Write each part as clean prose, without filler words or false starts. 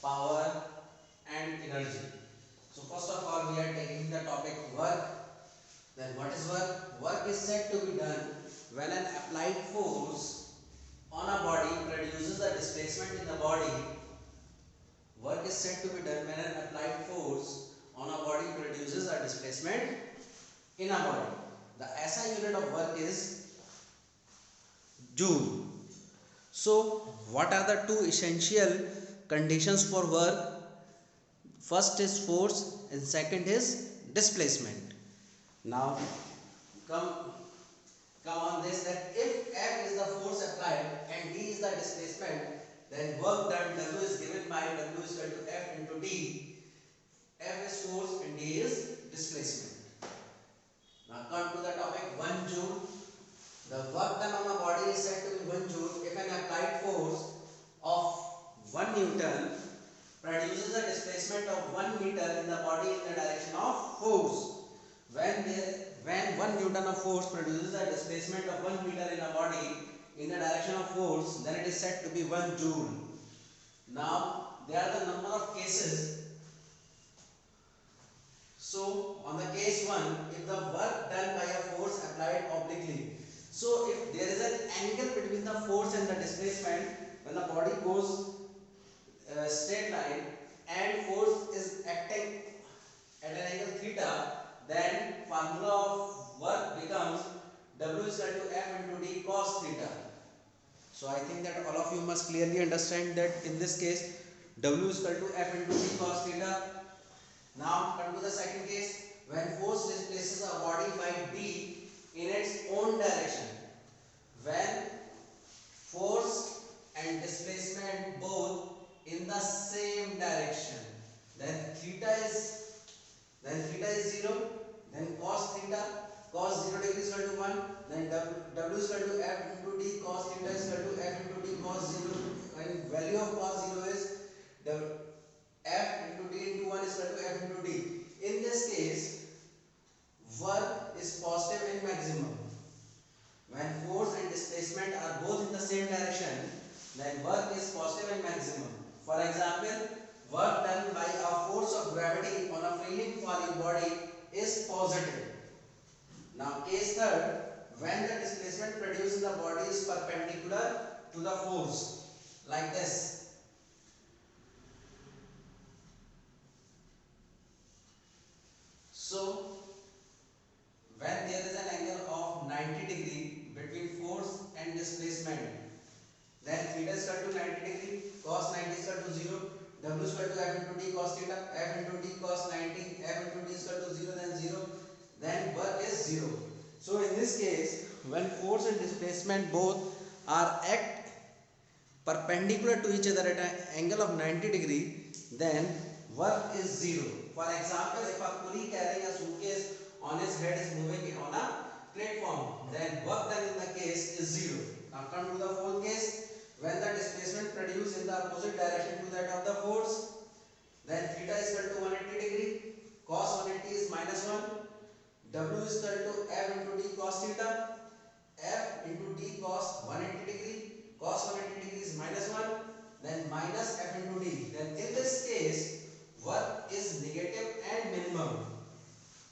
power and energy. So first of all, we are taking the topic work. Then what is work? Work is said to be done when an applied force on a body produces a displacement in the body. Work is said to be done when an applied force on a body produces a displacement in a body. The SI unit of work is joule. So what are the two essential conditions for work? First is force and second is displacement. Now come on this, that if F is the force applied and D is the displacement, then work done W is given by W is equal to F into D. F is force and D is displacement. Now come to the topic 1 joule. The work done on a body is said to be 1 joule if an applied force of 1 Newton produces a displacement of 1 meter in the body in the direction of force. When 1 Newton of force produces a displacement of 1 meter in a body in the direction of force, then it is said to be 1 joule. Now there are the number of cases. So on the case 1, if the work done by a force applied obliquely, so if there is an angle between the force and the displacement, when the body goes straight line and force is acting at an angle theta, then formula of work becomes W is equal to F into D cos theta. So I think that all of you must clearly understand that in this case W is equal to F into D cos theta. Now come to the second case, when force displaces a body by D in its own direction. When force and displacement both in the same direction, then theta is 0, then cos 0 degree is equal to 1, then W is equal to F into D cos theta is equal to F into D cos 0, and value of cos 0 is F into D into 1 is equal to F into D. In this case, work is positive and maximum. When force and displacement are both in the same direction, then work is positive and maximum. For example, work done by a force of gravity on a freely falling body is positive. Now case third, when the displacement produced in the body is perpendicular to the force, like this. So when there is an angle of 90 degree between force and displacement, then theta is equal to 90 degree, cos 90 is equal to 0, W is equal to F into D cos theta, F into D cos 90, F into D is equal to 0, then 0, then work is 0. So in this case, when force and displacement both are act perpendicular to each other at an angle of 90 degree, then work is 0. For example, if a coolie carrying a suitcase on his head is moving on a platform, then work done in the case is 0. Now come to the fourth case, when the displacement produced in the opposite direction to that of the force, then theta is equal to 180 degree, cos 180 is minus 1, W is equal to F into D cos theta, F into D cos 180 degree, cos 180 degree is minus 1, then minus F into D. Then in this case, work is negative and minimum.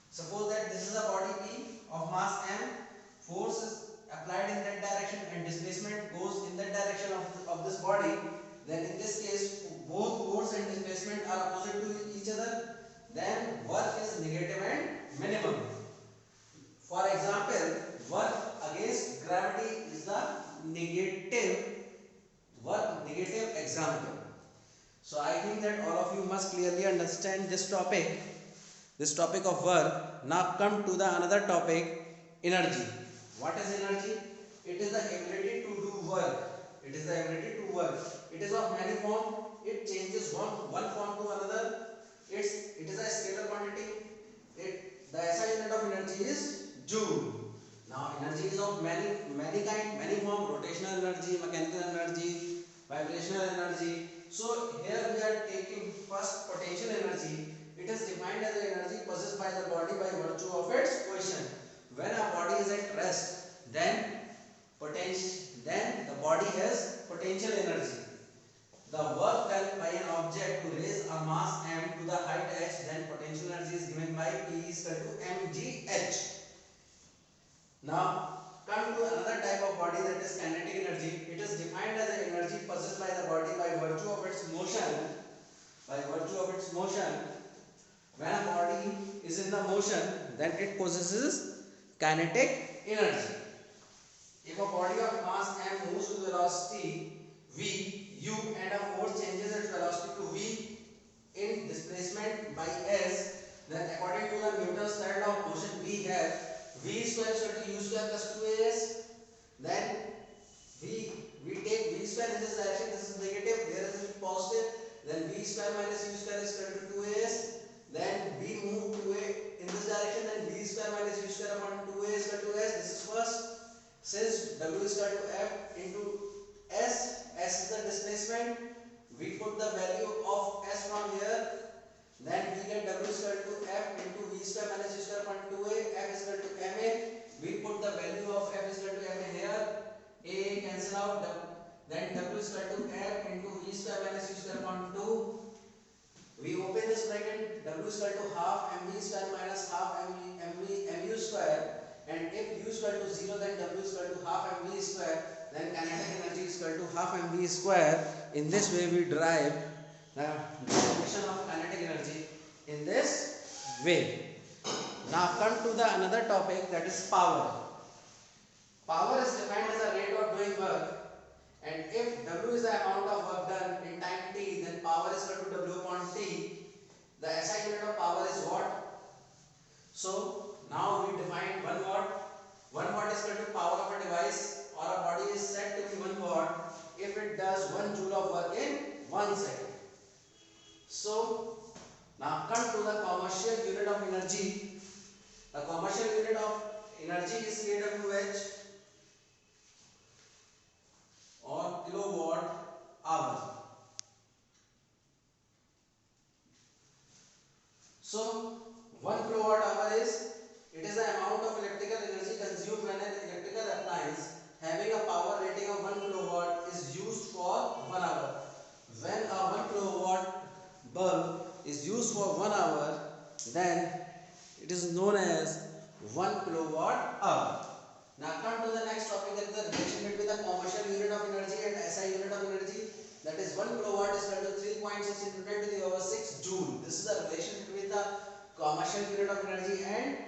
Suppose that this is a body P of mass M, force is applied in that direction and displacement goes in that direction of this body, then in this case both force and displacement are opposite to each other, then work is negative and minimum. For example, work against gravity is the negative example. So I think that all of you must clearly understand this topic of work. Now come to the another topic, energy. What is energy? It is the ability to do work. It is of many forms. It changes one form to another. It is a scalar quantity. The SI unit of energy is joule. Now energy is of many kind, many form: rotational energy, mechanical energy, vibrational energy. So here we are taking first potential energy. It is defined as the energy possessed by the body by virtue of its position. When a body is at rest, then the body has potential energy. The work done by an object mgh. Now come to another type of body, that is kinetic energy. It is defined as the energy possessed by the body by virtue of its motion. By virtue of its motion, when a body is in the motion, then it possesses kinetic energy. If a body of mass m moves with velocity v, u, and a force changes its velocity to v in displacement by s, then according to the Newton's third law of motion, we have v square is equal to u square plus 2as. Then we take v square in this direction, this is negative, here is positive, then v square minus u square is equal to 2as. Then we move 2a in this direction, then v square minus u square upon 2a is equal to s. This is first. Since w is equal to f into s, s is the displacement, we put the value of s from here, then we get w is equal to f into v square minus u square upon 2a, f is equal to ma, we put the value of f is equal to ma here, a cancel out, then w is equal to f into v square minus u square upon 2, we open this bracket, w is equal to half mv square minus half mu square, and if u is equal to 0, then w is equal to half mv square, then kinetic energy is equal to half mv square. In this way we derive the definition of kinetic energy in this way. Now come to the another topic, that is power. Power is defined as a rate of doing work, and if w is the amount of work done in time t, then power is equal to w upon t. The SI unit of power is watt. So now we define 1 watt. 1 watt is equal to power of a device or a body is said to be 1 watt if it does 1 joule of work in 1 second. So now come to the commercial unit of energy. The commercial unit of energy is kWh or kilowatt hour. So 1 kilowatt hour is the amount of electrical energy consumed when an electrical appliance having a power rating of 1 kilowatt is used for 1 hour. When a 1 kilowatt bulb is used for 1 hour, then it is known as 1 kilowatt hour. Now come to the next topic, that is the relation between the commercial unit of energy and SI unit of energy. That is 1 kilowatt is equal to 3.6 into 10 to the power 6 joule. This is the relation between the commercial unit of energy and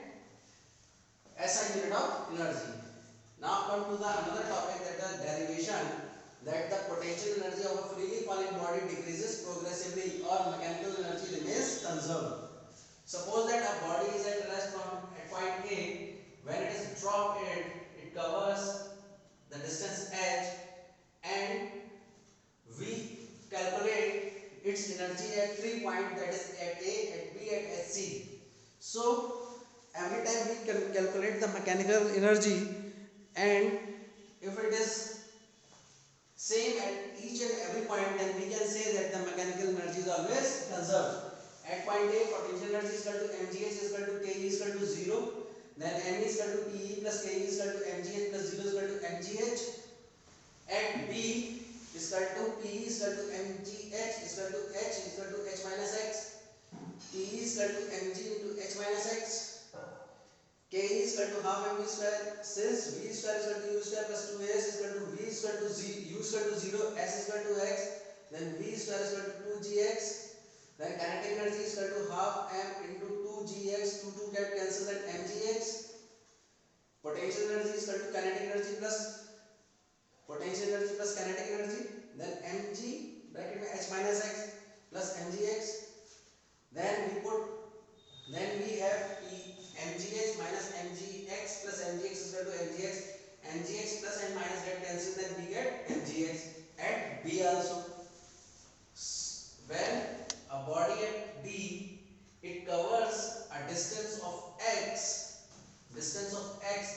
SI unit of energy. Now come to the another topic, that the derivation, that the potential energy of a freely falling body decreases progressively or mechanical energy remains conserved. Suppose that a body is at rest at point A. When it is dropped, it covers the distance h, and we calculate its energy at 3 points, that is at A, at B, at C. So every time we can calculate the mechanical energy, and if it is same at each and every point, then we can say that the mechanical energy is always conserved. At point A, potential energy is equal to mgh is equal to ke is equal to 0, then m is equal to pe plus ke is equal to mgh plus 0 is equal to mgh. At B is equal to p is equal to mgh is equal to h is equal to h minus x, p is equal to mg into h minus x, k is equal to half mv square. Since v square is equal to u square plus 2as is equal to v is equal to u is equal to 0, s is equal to x, then v square is equal to 2gx. Then kinetic energy is equal to half m into 2gx, 2 get cancelled, and mgx. Potential energy is equal to kinetic energy plus potential energy plus kinetic energy, then mg bracket में h minus x plus mgx. Then we have mgh minus mgx plus mgx is equal to mgx plus and minus get cancelled, then we get mgx. At B also, when a body at D, it covers a distance of x,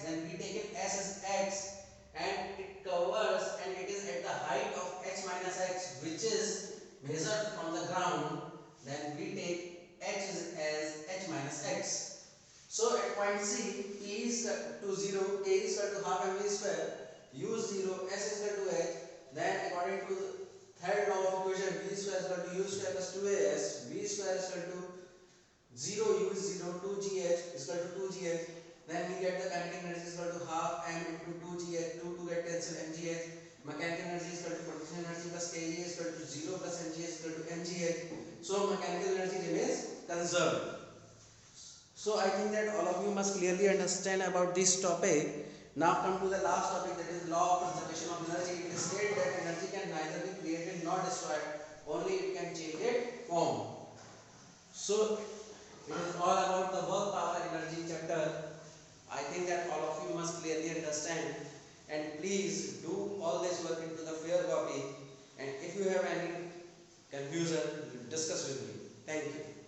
then we take it as x, and it covers, and it is at the height of h minus x, which is measured from the ground, then we take h as h minus x. So at point C, p is to 0, k is equal to half mv square, u is 0, s is equal to h. Then according to the third law of equation, v square is equal to u square plus 2as, v square is equal to 0 U is 0, 2 Gh is equal to 2 Gh. Then we get the kinetic energy is equal to half m into 2 Gh, 2 get cancel mgh. Mechanical energy is equal to potential energy plus Ke is equal to 0 plus mgh is equal to mgh. So mechanical energy remains conserved. So I think that all of you must clearly understand about this topic. Now come to the last topic, that is law of conservation of energy. It is stated that energy can neither be created nor destroyed, only it can change its form. So it is all about the work power energy chapter. I think that all of you must clearly understand, and please do all this work into the fair copy, and if you have any confusion, discuss with me. Thank you.